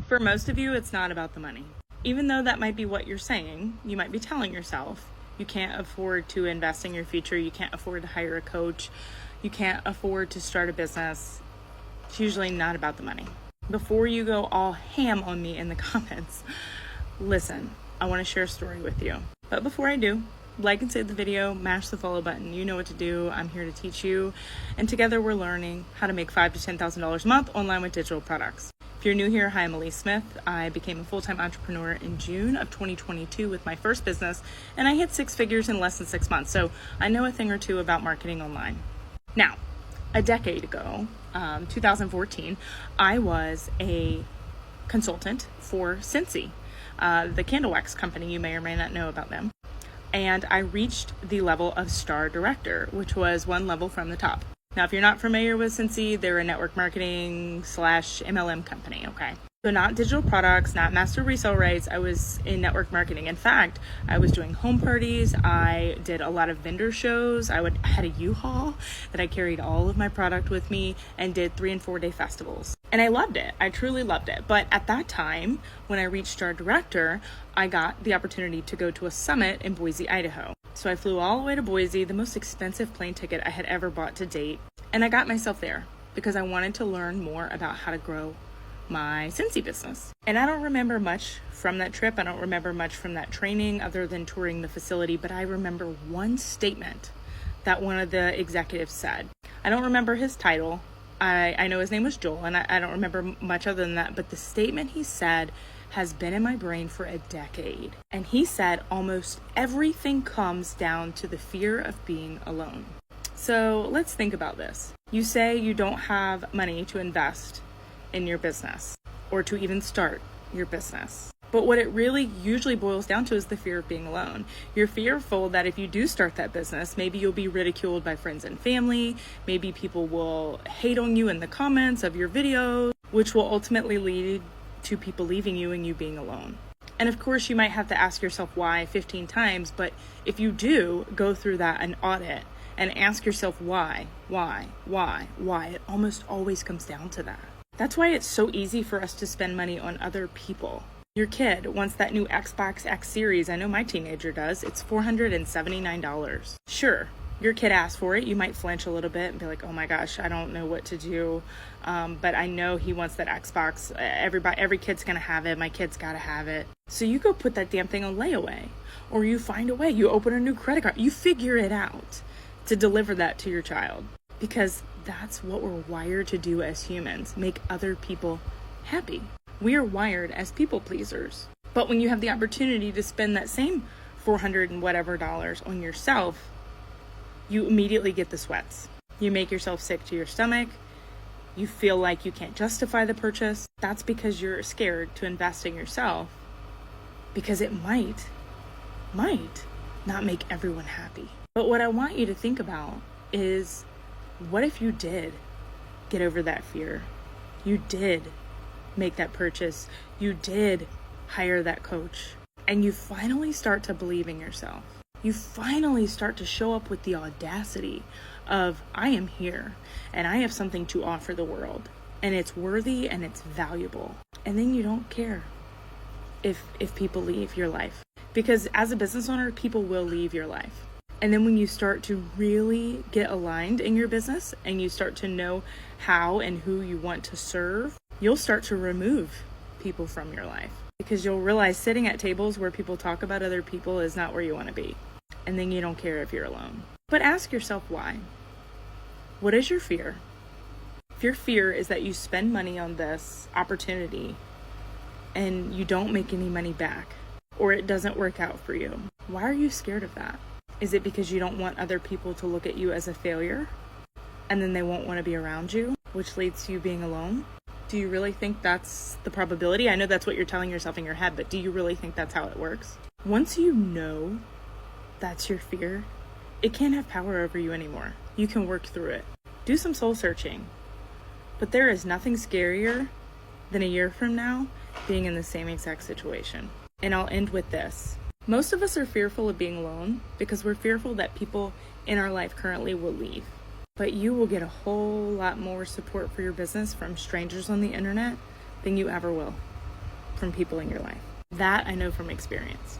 For most of you, it's not about the money. Even though that might be what you're saying, you might be telling yourself, you can't afford to invest in your future, you can't afford to hire a coach, you can't afford to start a business. It's usually not about the money. Before you go all ham on me in the comments, listen, I want to share a story with you. But before I do, like and save the video, mash the follow button. You know what to do. I'm here to teach you. And together we're learning how to make $5,000 to $10,000 a month online with digital products. If you're new here, hi, I'm Elise Smith. I became a full-time entrepreneur in June of 2022 with my first business, and I hit 6 figures in less than 6 months. So I know a thing or two about marketing online. Now, a decade ago, 2014, I was a consultant for Scentsy, the candle wax company. You may or may not know about them. And I reached the level of star director, which was one level from the top. Now, if you're not familiar with Scentsy, they're a network marketing / MLM company, okay? So not digital products, not master resale rights. I was in network marketing. In fact, I was doing home parties. I did a lot of vendor shows. I had a U-Haul that I carried all of my product with me and did 3 and 4 day festivals. And I loved it. I truly loved it. But at that time, when I reached star director, I got the opportunity to go to a summit in Boise, Idaho. So I flew all the way to Boise, the most expensive plane ticket I had ever bought to date. And I got myself there because I wanted to learn more about how to grow my Scentsy business. And I don't remember much from that trip. I don't remember much from that training other than touring the facility, but I remember one statement that one of the executives said. I don't remember his title. I know his name was Joel, and I don't remember much other than that, but the statement he said has been in my brain for a decade. And he said almost everything comes down to the fear of being alone. So let's think about this. You say you don't have money to invest in your business or to even start your business. But what it really usually boils down to is the fear of being alone. You're fearful that if you do start that business, maybe you'll be ridiculed by friends and family. Maybe people will hate on you in the comments of your videos, which will ultimately lead to people leaving you and you being alone. And of course, you might have to ask yourself why 15 times, but if you do go through that an audit and ask yourself why, it almost always comes down to that. That's why it's so easy for us to spend money on other people. Your kid wants that new Xbox X Series. I know my teenager does. It's $479. Sure, your kid asked for it. You might flinch a little bit and be like, oh my gosh, I don't know what to do. But I know he wants that Xbox. Every kid's gonna have it. My kid's gotta have it. So you go put that damn thing on layaway. Or you find a way. You open a new credit card. You figure it out to deliver that to your child. Because that's what we're wired to do as humans, make other people happy. We are wired as people pleasers. But when you have the opportunity to spend that same $400 and whatever on yourself, you immediately get the sweats. You make yourself sick to your stomach. You feel like you can't justify the purchase. That's because you're scared to invest in yourself because it might not make everyone happy. But what I want you to think about is, what if you did get over that fear? You did make that purchase. You did hire that coach. And you finally start to believe in yourself. You finally start to show up with the audacity of, I am here and I have something to offer the world. And it's worthy and it's valuable. And then you don't care if people leave your life. Because as a business owner, people will leave your life. And then when you start to really get aligned in your business and you start to know how and who you want to serve, you'll start to remove people from your life because you'll realize sitting at tables where people talk about other people is not where you want to be. And then you don't care if you're alone. But ask yourself why. What is your fear? If your fear is that you spend money on this opportunity and you don't make any money back or it doesn't work out for you, why are you scared of that? Is it because you don't want other people to look at you as a failure and then they won't want to be around you, which leads to you being alone? Do you really think that's the probability? I know that's what you're telling yourself in your head, but do you really think that's how it works? Once you know that's your fear, it can't have power over you anymore. You can work through it. Do some soul searching. But there is nothing scarier than a year from now being in the same exact situation. And I'll end with this. Most of us are fearful of being alone because we're fearful that people in our life currently will leave. But you will get a whole lot more support for your business from strangers on the internet than you ever will. from people in your life. That I know from experience.